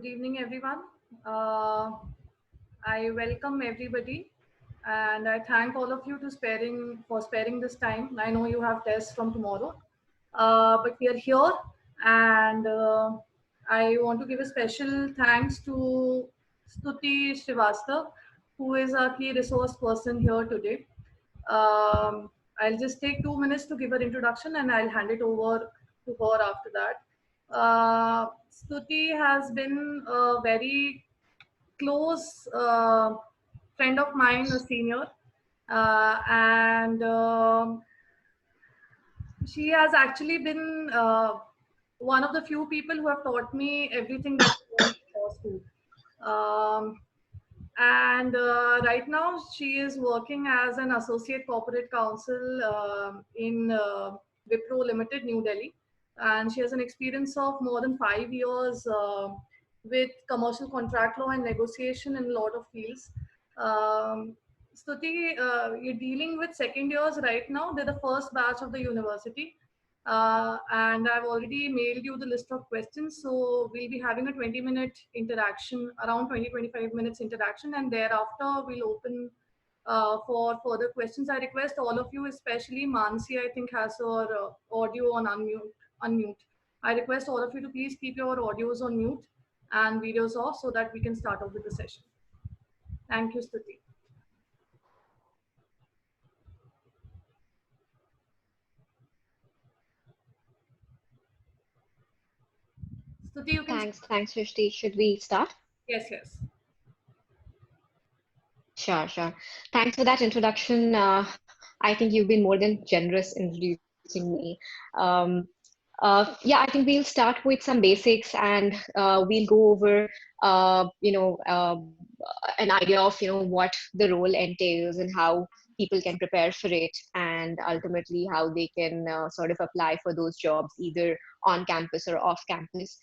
Good evening, everyone. Uh, I welcome everybody, and I thank all of you for sparing this time. I know you have tests from tomorrow, but we are here, and I want to give a special thanks to Stuti Shrivastava, who is our key resource person here today. I'll just take 2 minutes to give her introduction, and I'll hand it over to her after that. Stuti has been a very close friend of mine, a senior, and she has actually been one of the few people who have taught me everything that I learned in law school. Um, and right now, she is working as an associate corporate counsel in Wipro Limited, New Delhi. And she has an experience of more than 5 years with commercial contract law and negotiation in a lot of fields. Um, Stuti, you're dealing with second years right now. They're the first batch of the university. And I've already mailed you the list of questions. So we'll be having a 20-minute interaction, around 20-25 minutes interaction, and thereafter we'll open for further questions. I request all of you, especially Mansi, I think has her audio on unmute. I request all of you to please keep your audios on mute and videos off so that we can start off with the session. Thank you, Stuti. Stuti, you can. Thanks, Shrishti. Should we start? Yes, yes. Sure. Thanks for that introduction. I think you've been more than generous in introducing me. Yeah, I think we'll start with some basics and we'll go over, an idea of, what the role entails and how people can prepare for it, and ultimately how they can sort of apply for those jobs either on campus or off campus.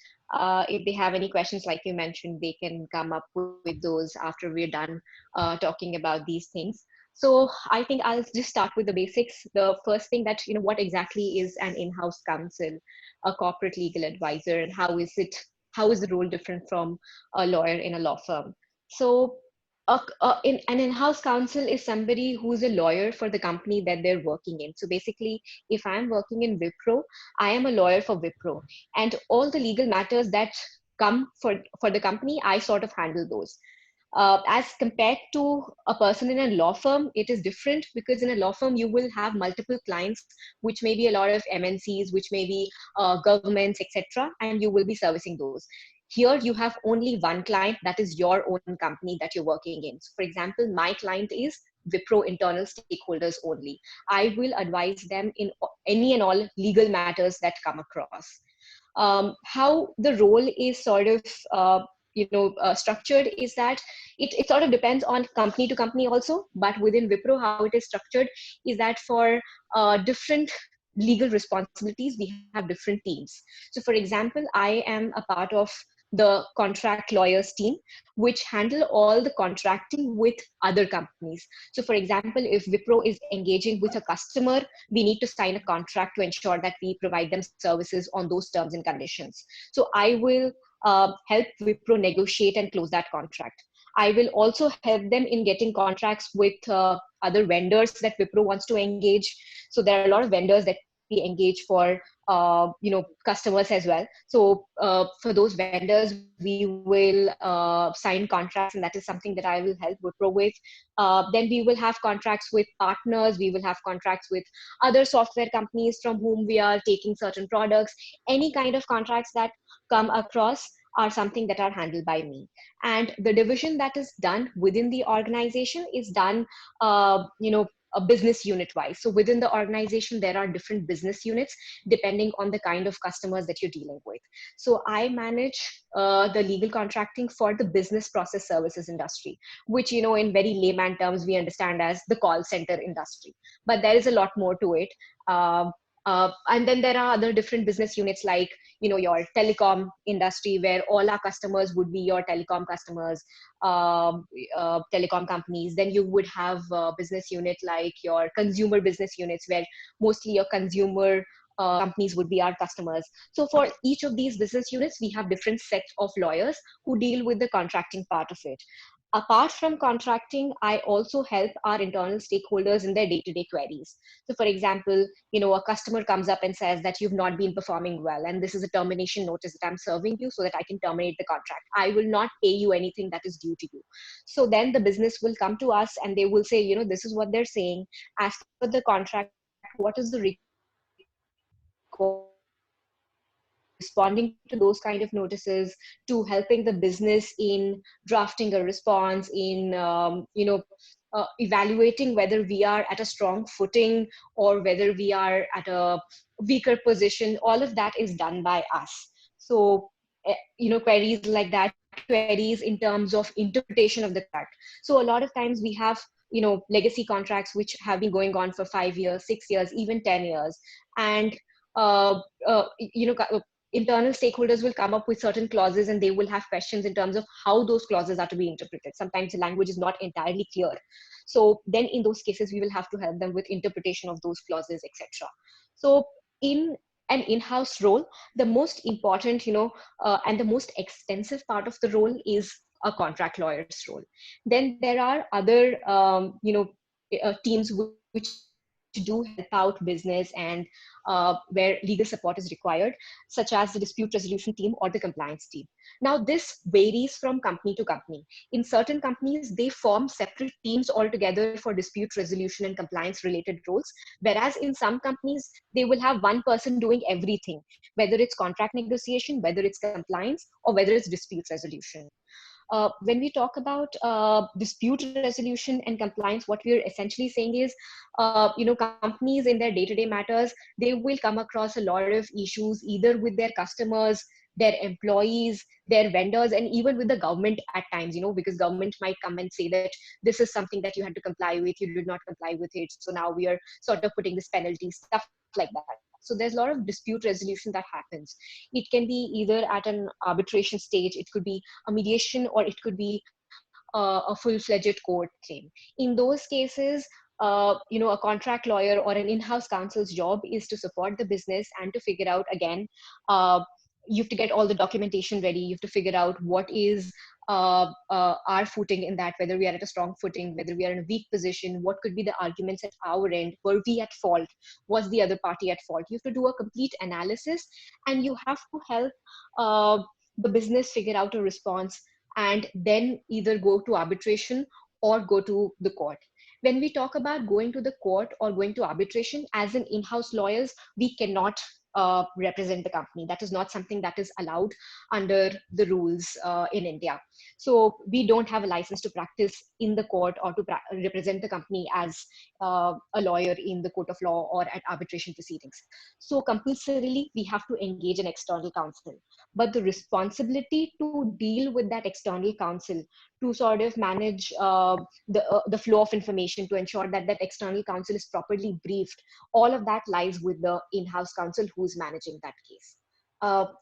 If they have any questions, like you mentioned, they can come up with those after we're done talking about these things. So I think I'll just start with the basics. The first thing that, what exactly is an in-house counsel, a corporate legal advisor, and how is the role different from a lawyer in a law firm? So an in-house counsel is somebody who's a lawyer for the company that they're working in. So basically, if I'm working in Wipro, I am a lawyer for Wipro, and all the legal matters that come for the company, I sort of handle those. As compared to a person in a law firm, it is different, because in a law firm, you will have multiple clients, which may be a lot of MNCs, which may be governments, etc., and you will be servicing those. Here, you have only one client, that is your own company that you're working in. So for example, my client is Wipro internal stakeholders only. I will advise them in any and all legal matters that come across. How the role is sort of structured is that it sort of depends on company to company also, but within Wipro, how it is structured is that for different legal responsibilities, we have different teams. So for example, I am a part of the contract lawyers team, which handle all the contracting with other companies. So for example, if Wipro is engaging with a customer, we need to sign a contract to ensure that we provide them services on those terms and conditions. So I will help Wipro negotiate and close that contract. I will also help them in getting contracts with other vendors that Wipro wants to engage. So there are a lot of vendors that we engage for customers as well. So for those vendors, we will sign contracts, and that is something that I will help Wipro with. Then we will have contracts with partners. We will have contracts with other software companies from whom we are taking certain products. Any kind of contracts that come across are something that are handled by me. And the division that is done within the organization is done, a business unit wise. So within the organization, there are different business units depending on the kind of customers that you're dealing with. So I manage the legal contracting for the business process services industry, which, in very layman terms, we understand as the call center industry. But there is a lot more to it. And then there are other different business units like, your telecom industry, where all our customers would be your telecom customers, telecom companies. Then you would have a business unit like your consumer business units, where mostly your consumer companies would be our customers. So for each of these business units, we have different sets of lawyers who deal with the contracting part of it. Apart from contracting, I also help our internal stakeholders in their day-to-day queries. So for example, a customer comes up and says that you've not been performing well, and this is a termination notice that I'm serving you so that I can terminate the contract. I will not pay you anything that is due to you. So then the business will come to us and they will say, this is what they're saying. As per the contract, what is the recourse that we can take? From responding to those kind of notices to helping the business in drafting a response, in evaluating whether we are at a strong footing or whether we are at a weaker position. All of that is done by us. So queries like that, queries in terms of interpretation of the contract. So a lot of times we have legacy contracts which have been going on for 5 years, 6 years, even 10 years, and uh, uh, you know internal stakeholders will come up with certain clauses and they will have questions in terms of how those clauses are to be interpreted. Sometimes the language is not entirely clear. So then in those cases, we will have to help them with interpretation of those clauses, etc. So in an in-house role, the most important, and the most extensive part of the role is a contract lawyer's role. Then there are other, teams which do help out business and where legal support is required, such as the dispute resolution team or the compliance team. Now, this varies from company to company. In certain companies, they form separate teams altogether for dispute resolution and compliance related roles, whereas in some companies, they will have one person doing everything, whether it's contract negotiation, whether it's compliance, or whether it's dispute resolution. When we talk about dispute resolution and compliance, what we're essentially saying is, companies in their day-to-day matters, they will come across a lot of issues either with their customers, their employees, their vendors, and even with the government at times, because government might come and say that this is something that you had to comply with, you did not comply with it, so now we are sort of putting this penalty, stuff like that. So there's a lot of dispute resolution that happens. It can be either at an arbitration stage, it could be a mediation, or it could be a full-fledged court claim. In those cases, a contract lawyer or an in-house counsel's job is to support the business and to figure out, again, uh, you have to get all the documentation ready. You have to figure out what is our footing in that, whether we are at a strong footing, whether we are in a weak position, what could be the arguments at our end, were we at fault, was the other party at fault. You have to do a complete analysis, and you have to help the business figure out a response and then either go to arbitration or go to the court. When we talk about going to the court or going to arbitration, as an in-house lawyers, we cannot represent the company. That is not something that is allowed under the rules in India. So we don't have a license to practice in the court or to represent the company as a lawyer in the court of law or at arbitration proceedings. So compulsorily, we have to engage an external counsel. But the responsibility to deal with that external counsel, to sort of manage the flow of information, to ensure that that external counsel is properly briefed, all of that lies with the in-house counsel who's managing that case.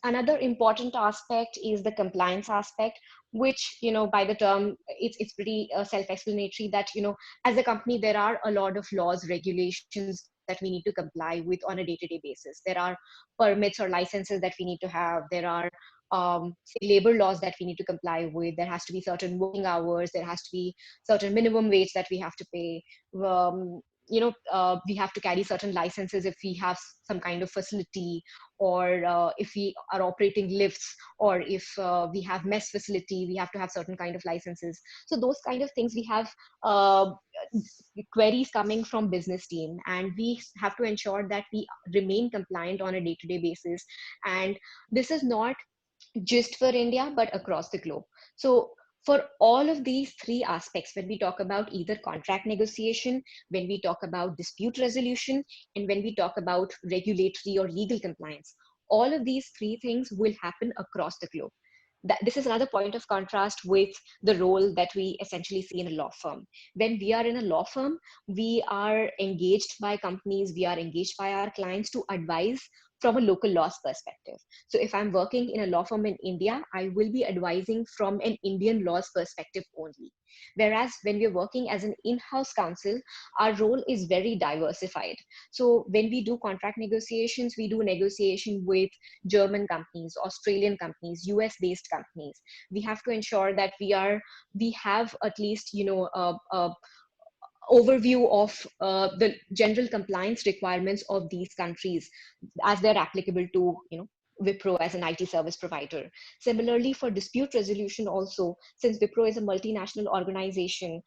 Another important aspect is the compliance aspect, which, by the term, it's pretty self-explanatory that, as a company, there are a lot of laws, regulations that we need to comply with on a day-to-day basis. There are permits or licenses that we need to have. There are say labor laws that we need to comply with. There has to be certain working hours. There has to be certain minimum wage that we have to pay. We have to carry certain licenses if we have some kind of facility, or if we are operating lifts, or if we have mess facility, we have to have certain kind of licenses. So those kind of things, we have uh, queries coming from business team, and we have to ensure that we remain compliant on a day-to-day basis. And this is not just for India, but across the globe. So for all of these three aspects, when we talk about either contract negotiation, when we talk about dispute resolution, and when we talk about regulatory or legal compliance, all of these three things will happen across the globe. This is another point of contrast with the role that we essentially see in a law firm. When we are in a law firm, we are engaged by companies, we are engaged by our clients to advise from a local laws perspective. So if I'm working in a law firm in India, I will be advising from an Indian laws perspective only. Whereas when we're working as an in-house counsel, our role is very diversified. So when we do contract negotiations, we do negotiation with German companies, Australian companies, US-based companies. We have to ensure that we have at least, a overview of the general compliance requirements of these countries as they're applicable to, Wipro as an IT service provider. Similarly, for dispute resolution also, since Wipro is a multinational organization,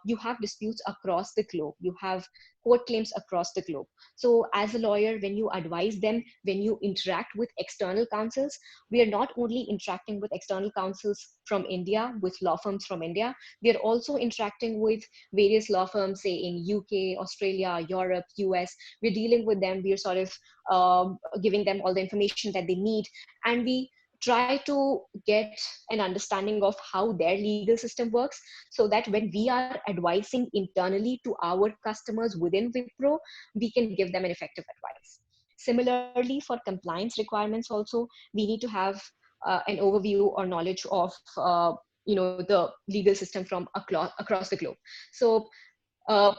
you have disputes across the globe. You have court claims across the globe. So as a lawyer, when you advise them, when you interact with external counsels, we are not only interacting with external counsels from India, with law firms from India, we are also interacting with various law firms, say in UK, Australia, Europe, US. We're dealing with them. We're sort of giving them all the information that they need, and we try to get an understanding of how their legal system works, so that when we are advising internally to our customers within Wipro, we can give them an effective advice. Similarly, for compliance requirements also, we need to have an overview or knowledge of the legal system from across the globe. So uh,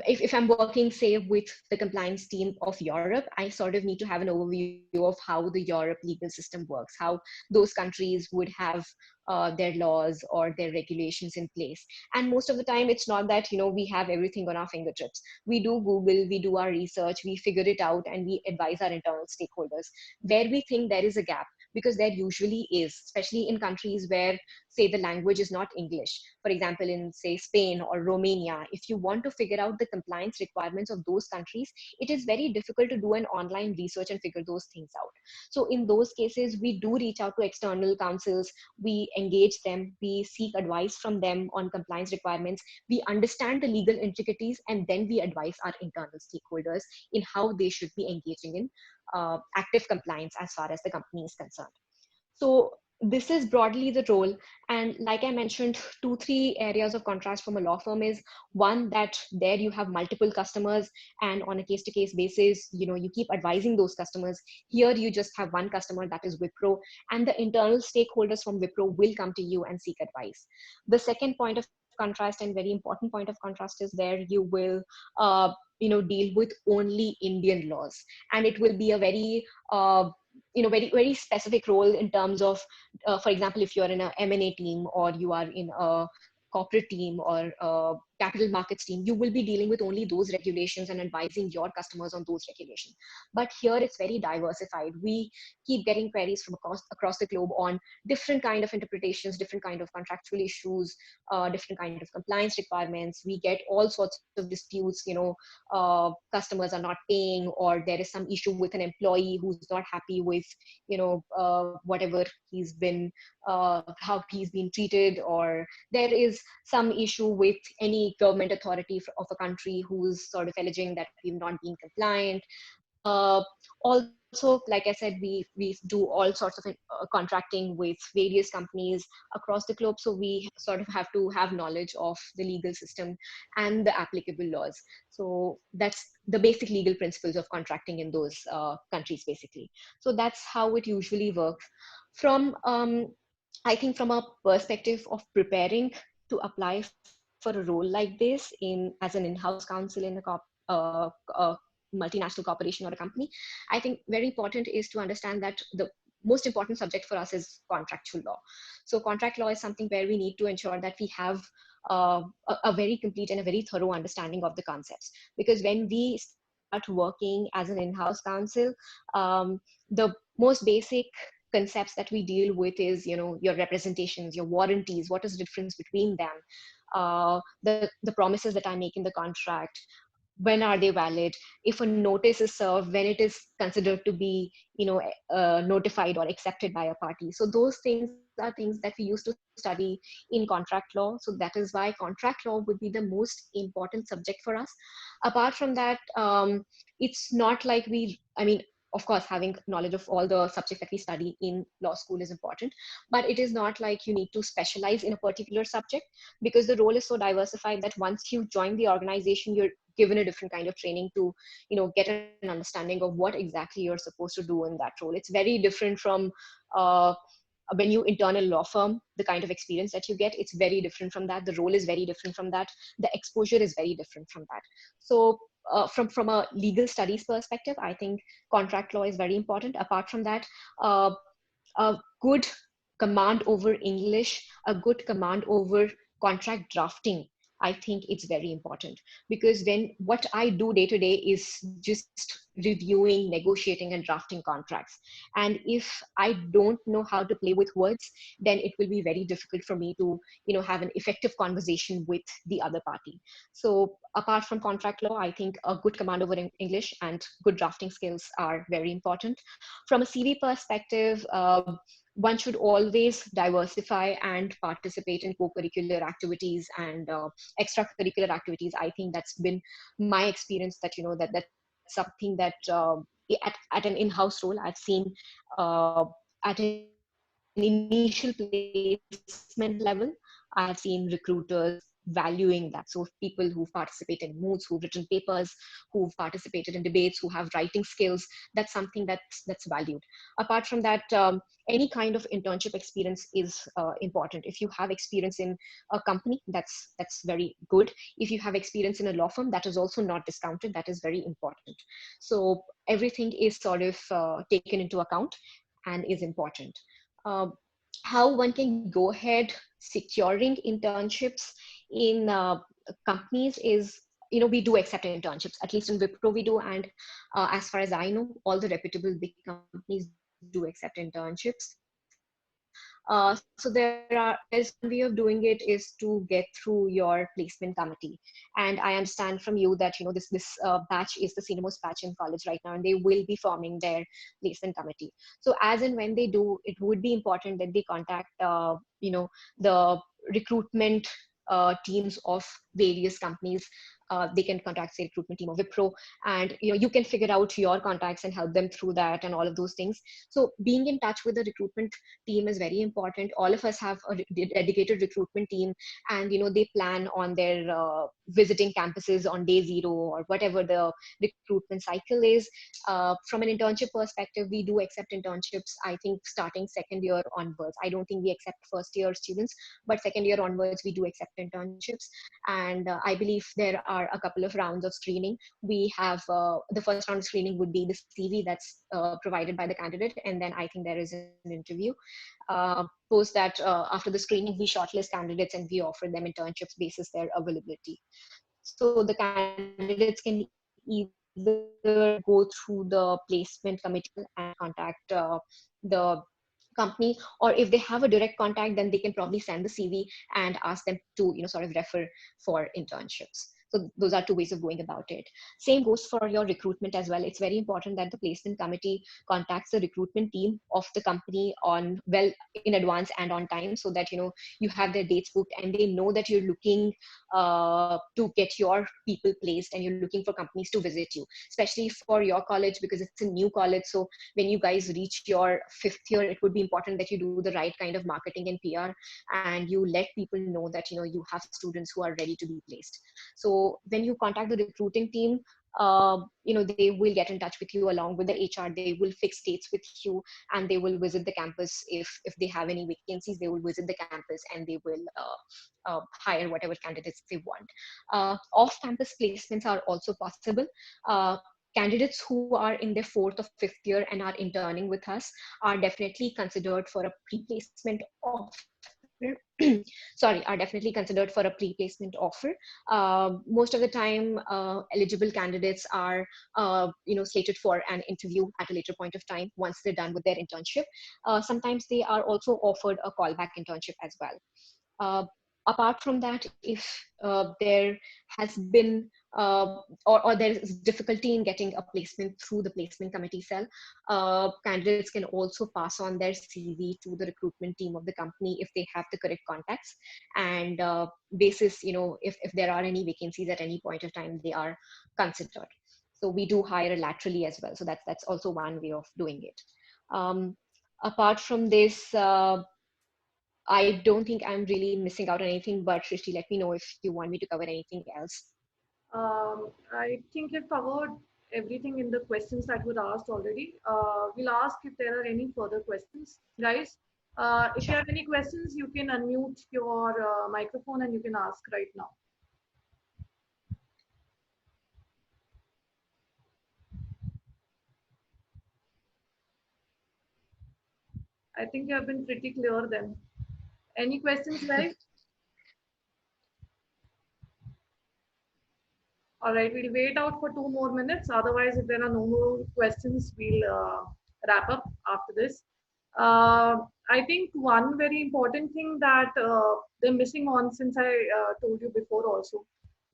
if I'm working, say, with the compliance team of Europe, I sort of need to have an overview of how the Europe legal system works, how those countries would have their laws or their regulations in place. And most of the time, it's not that, we have everything on our fingertips. We do Google, we do our research, we figure it out, and we advise our internal stakeholders where we think there is a gap, because there usually is, especially in countries where, say, the language is not English. For example, in, say, Spain or Romania, if you want to figure out the compliance requirements of those countries, it is very difficult to do an online research and figure those things out. So in those cases, we do reach out to external counsels, we engage them, we seek advice from them on compliance requirements, we understand the legal intricacies, and then we advise our internal stakeholders in how they should be engaging in active compliance as far as the company is concerned. So this is broadly the role. And like I mentioned, 2 3 areas of contrast from a law firm is one, that there you have multiple customers, and on a case to case basis, you keep advising those customers. Here you just have one customer, that is Wipro, and the internal stakeholders from Wipro will come to you and seek advice. The second point of contrast, and very important point of contrast, is there you will deal with only Indian laws, and it will be a very very very specific role in terms of, for example, if you're in a M&A team, or you are in a corporate team, or a capital markets team, you will be dealing with only those regulations and advising your customers on those regulations. But here it's very diversified. We keep getting queries from across the globe on different kind of interpretations, different kind of contractual issues, different kind of compliance requirements. We get all sorts of disputes, customers are not paying, or there is some issue with an employee who's not happy with whatever he's been how he's been treated, or there is some issue with any government authority of a country who's sort of alleging that we've not been compliant. Uh, Also, like I said, we do all sorts of contracting with various companies across the globe. So we sort of have to have knowledge of the legal system and the applicable laws. So that's the basic legal principles of contracting in those countries, basically. So that's how it usually works. From I think from a perspective of preparing to apply for a role like this in as an in-house counsel in a multinational corporation or a company, I think very important is to understand that the most important subject for us is contractual law. So contract law is something where we need to ensure that we have a very complete and a very thorough understanding of the concepts. Because when we start working as an in-house counsel, the most basic concepts that we deal with is, your representations, your warranties, what is the difference between them, the promises that I make in the contract, when are they valid, if a notice is served, when it is considered to be notified or accepted by a party. So those things are things that we used to study in contract law. So that is why contract law would be the most important subject for us. Apart from that, it's not like we, I mean, of course, having knowledge of all the subjects that we study in law school is important, but it is not like you need to specialize in a particular subject, because the role is so diversified that once you join the organization, you're given a different kind of training to, get an understanding of what exactly you're supposed to do in that role. It's very different from uh, when you intern a law firm. The kind of experience that you get, it's very different from that. The role is very different from that. The exposure is very different from that. So from a legal studies perspective, I think contract law is very important. Apart from that, uh, a good command over English, a good command over contract drafting, I think it's very important, because when what I do day to day is just reviewing, negotiating, and drafting contracts. And if I don't know how to play with words, then it will be very difficult for me to, have an effective conversation with the other party. So apart from contract law, I think a good command over English and good drafting skills are very important. From a CV perspective, one should always diversify and participate in co-curricular activities and extracurricular activities. I think that's been my experience, that that's something that at an in-house role I've seen uh, at an initial placement level, I have seen recruiters valuing that. So people who've participated in moots, who've written papers, who've participated in debates, who have writing skills, that's something that's valued. Apart from that, any kind of internship experience is important. If you have experience in a company, that's very good. If you have experience in a law firm, that is also not discounted, that is very important. So everything is sort of taken into account and is important. uh, how one can go ahead securing internships in companies is, we do accept internships, at least in Wipro we do. And as far as I know, all the reputable big companies do accept internships. So there's one way of doing it is to get through your placement committee. And I understand from you that, this batch is the senior most batch in college right now, and they will be forming their placement committee. So as and when they do, it would be important that they contact, the recruitment teams of various companies. They can contact, say, recruitment team of Wipro, and you can figure out your contacts and help them through that and all of those things. So being in touch with the recruitment team is very important. All of us have a dedicated recruitment team, and they plan on their visiting campuses on day zero, or whatever the recruitment cycle is. From an internship perspective, we do accept internships, I think, starting second year onwards. I don't think we accept first year students, but second year onwards we do accept internships. And I believe there are a couple of rounds of screening. We have the first round of screening would be the CV that's provided by the candidate, and then I think there is an interview. Post that, after the screening, we shortlist candidates and we offer them internships basis their availability. So the candidates can either go through the placement committee and contact the company, or if they have a direct contact, then they can probably send the CV and ask them to sort of refer for internships. So those are two ways of going about it. Same goes for your recruitment as well. It's very important that the placement committee contacts the recruitment team of the company on, well, in advance and on time, so that you have their dates booked and they know that you're looking to get your people placed, and you're looking for companies to visit you, especially for your college, because it's a new college. So when you guys reach your fifth year, it would be important that you do the right kind of marketing and PR, and you let people know that you have students who are ready to be placed. So when you contact the recruiting team, they will get in touch with you along with the HR. They will fix dates with you, and they will visit the campus. If they have any vacancies, they will visit the campus, and they will hire whatever candidates they want. Off-campus placements are also possible. Candidates who are in their fourth or fifth year and are interning with us are definitely considered for a pre-placement offer. Sorry, are definitely considered for a pre-placement offer. Most of the time, eligible candidates are, slated for an interview at a later point of time once they're done with their internship. Sometimes they are also offered a callback internship as well. Uh, Apart from that, if there has been or there is difficulty in getting a placement through the placement committee cell, candidates can also pass on their CV to the recruitment team of the company if they have the correct contacts. And basis, if there are any vacancies at any point of time, they are considered. So we do hire laterally as well. So that's also one way of doing it. Um, Apart from this, I don't think I'm really missing out on anything, but Shrishti, let me know if you want me to cover anything else. I think you've covered everything in the questions that were asked already. We'll ask if there are any further questions. Guys, if you Sure. have any questions, you can unmute your microphone and you can ask right now. I think you have been pretty clear then. Any questions, guys? All right, we'll wait out for 2 more minutes. Otherwise, if there are no more questions, we'll wrap up after this. I think one very important thing that they're missing on, since I told you before also,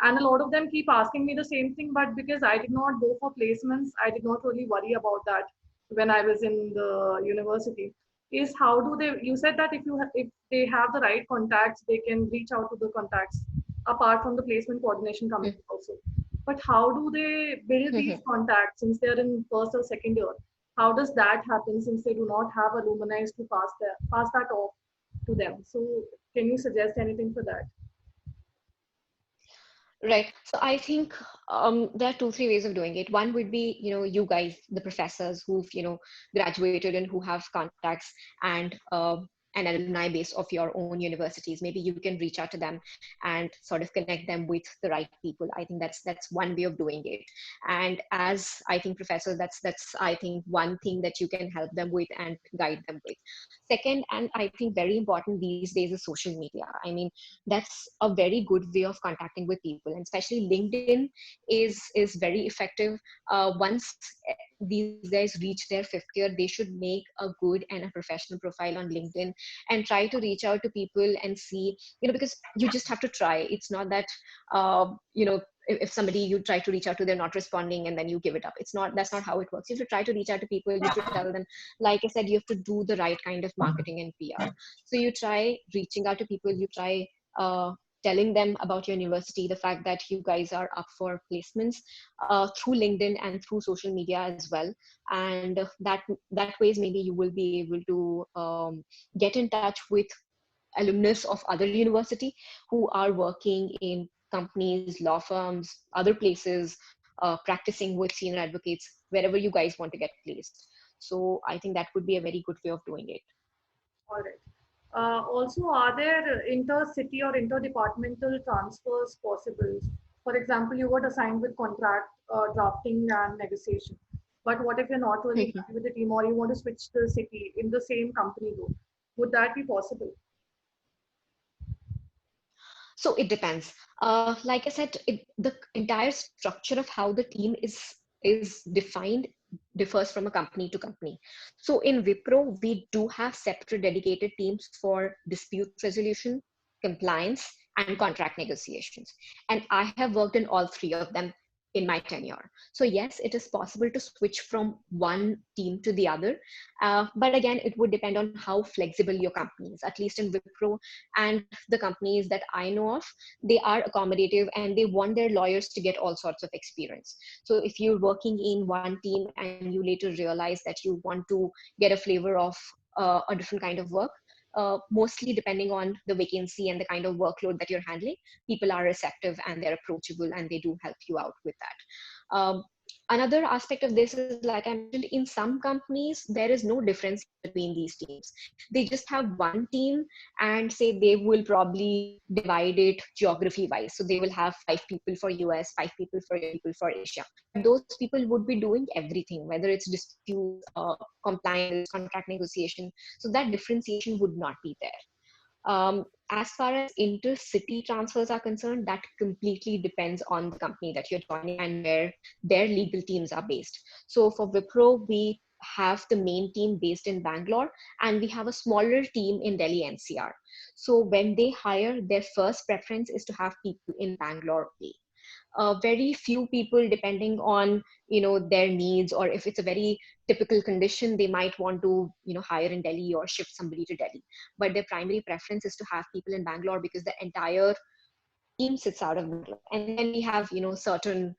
and a lot of them keep asking me the same thing, but because I did not go for placements, I did not really worry about that when I was in the university. Is how do they? You said that if they have the right contacts, they can reach out to the contacts apart from the placement coordination committee also. But how do they build these contacts since they're in first or second year? How does that happen since they do not have alumni to pass that off to them? So can you suggest anything for that? Right. So I think there are two, three ways of doing it. One would be, you guys, the professors who've, graduated and who have contacts and an alumni base of your own universities. Maybe you can reach out to them and sort of connect them with the right people. I think that's one way of doing it. And as I think professors, that's I think one thing that you can help them with and guide them with. Second, and I think very important these days, is social media. I mean, that's a very good way of contacting with people, and especially LinkedIn is very effective. Once these guys reach their fifth year, they should make a good and a professional profile on LinkedIn and try to reach out to people and see, because you just have to try. It's not that if somebody you try to reach out to, they're not responding and then you give it up. That's not how it works. You have to try to reach out to people. You have to tell them, like I said, you have to do the right kind of marketing and PR. So you try reaching out to people, you try telling them about your university, the fact that you guys are up for placements through LinkedIn and through social media as well. And that ways maybe you will be able to get in touch with alumnus of other university who are working in companies, law firms, other places, practicing with senior advocates, wherever you guys want to get placed. So I think that would be a very good way of doing it. All right. Also, are there inter-city or inter-departmental transfers possible? For example, you got assigned with contract drafting and negotiation. But what if you're not really happy with the team or you want to switch the city in the same company though? Would that be possible? So it depends. Like I said, the entire structure of how the team is defined differs from a company to company. So in Wipro, we do have separate dedicated teams for dispute resolution, compliance, and contract negotiations. And I have worked in all three of them in my tenure. So yes, it is possible to switch from one team to the other. But again, it would depend on how flexible your company is. At least in Wipro and the companies that I know of, they are accommodative and they want their lawyers to get all sorts of experience. So if you're working in one team and you later realize that you want to get a flavor of a different kind of work, mostly depending on the vacancy and the kind of workload that you're handling, people are receptive and they're approachable and they do help you out with that. Another aspect of this is, like I mentioned, in some companies, there is no difference between these teams. They just have one team and say they will probably divide it geography wise. So they will have 5 people for US, 5 people for Asia. But those people would be doing everything, whether it's disputes, compliance, contract negotiation. So that differentiation would not be there. As far as intercity transfers are concerned, that completely depends on the company that you're joining and where their legal teams are based. So for Wipro, we have the main team based in Bangalore and we have a smaller team in Delhi NCR. So when they hire, their first preference is to have people in Bangalore. Very few people, depending on their needs, or if it's a very typical condition, they might want to hire in Delhi or shift somebody to Delhi. But their primary preference is to have people in Bangalore because the entire team sits out of Bangalore. And then we have certain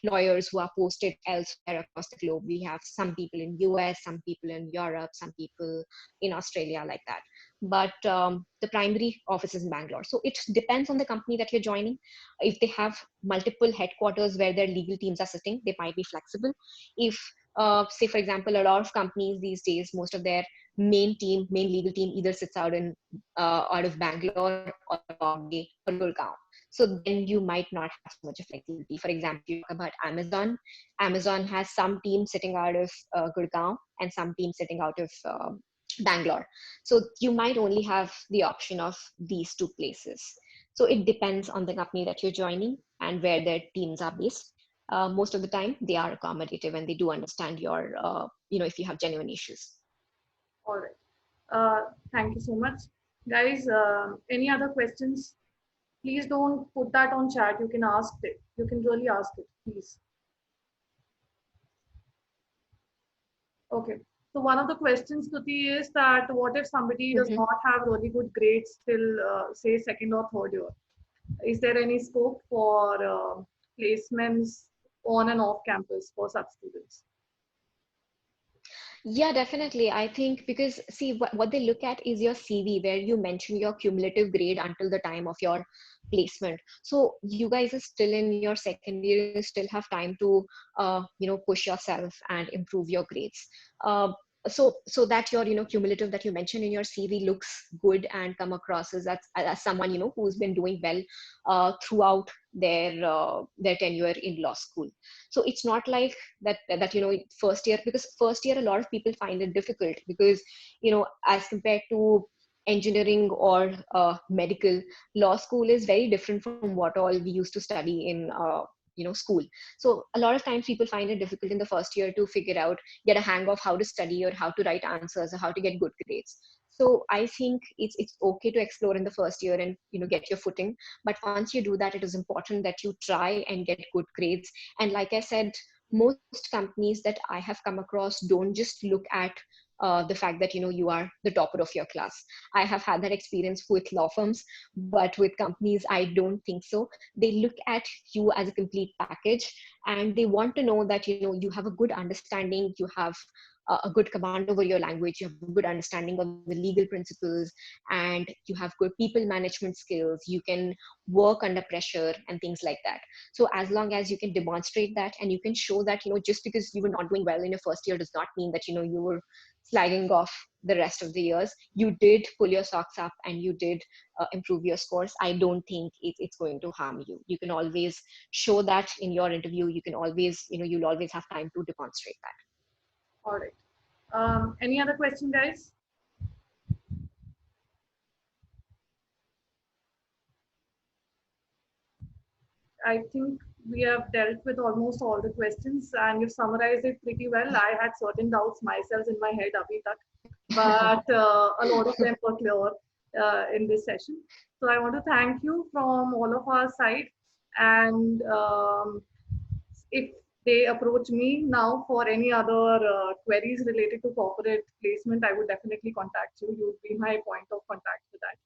lawyers who are posted elsewhere across the globe. We have some people in US, some people in Europe, some people in Australia, like that. But the primary office is in Bangalore. So it depends on the company that you're joining. If they have multiple headquarters where their legal teams are sitting, they might be flexible. If say for example, a lot of companies these days, most of their main legal team either sits out of Bangalore or Bombay or Gurgaon. So then you might not have so much of flexibility. For example, you talk about Amazon. Amazon has some team sitting out of Gurgaon and some team sitting out of Bangalore. So you might only have the option of these two places. So it depends on the company that you're joining and where their teams are based. Most of the time, they are accommodative and they do understand your, if you have genuine issues. All right. Thank you so much. Guys, any other questions? Please don't put that on chat. You can ask it. You can really ask it, please. Okay. So one of the questions, Stuti, is that what if somebody does not have really good grades till, say, second or third year? Is there any scope for placements on and off campus for such students? Yeah, definitely. I think because see what they look at is your CV where you mention your cumulative grade until the time of your placement. So you guys are still in your second year, you still have time to push yourself and improve your grades. So that your cumulative that you mentioned in your CV looks good and come across as someone who's been doing well throughout their tenure in law school. So it's not like that first year, because first year a lot of people find it difficult because as compared to engineering or medical, law school is very different from what all we used to study in school. So a lot of times people find it difficult in the first year to get a hang of how to study or how to write answers or how to get good grades. So I think it's okay to explore in the first year and get your footing. But once you do that, it is important that you try and get good grades. And like I said, most companies that I have come across don't just look at the fact that you are the topper of your class. I have had that experience with law firms, but with companies I don't think so. They look at you as a complete package, and they want to know that you have a good understanding, you have a good command over your language, you have a good understanding of the legal principles, and you have good people management skills, you can work under pressure and things like that. So as long as you can demonstrate that and you can show that just because you were not doing well in your first year does not mean that you were slagging off the rest of the years. You did pull your socks up and you did improve your scores. I don't think it's going to harm you. You can always show that in your interview. You can always you'll always have time to demonstrate that. All right. Any other question, guys? I think we have dealt with almost all the questions and you've summarized it pretty well. I had certain doubts myself in my head, abhi tak, but a lot of them were clear in this session. So I want to thank you from all of our side. And if they approach me now for any other queries related to corporate placement, I would definitely contact you. You would be my point of contact for that.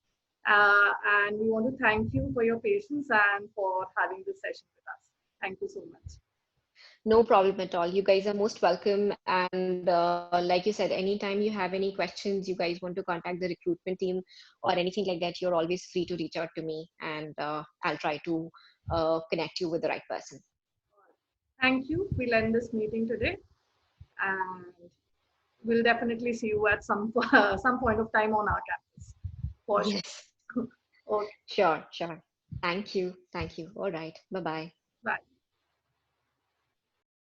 And we want to thank you for your patience and for having this session with us. Thank you so much. No problem at all. You guys are most welcome. And like you said, anytime you have any questions, you guys want to contact the recruitment team or anything like that, you're always free to reach out to me, and I'll try to connect you with the right person. Thank you. We'll end this meeting today, and we'll definitely see you at some point of time on our campus. For sure. Yes. Okay. Sure. Thank you. All right. Bye-bye. Bye.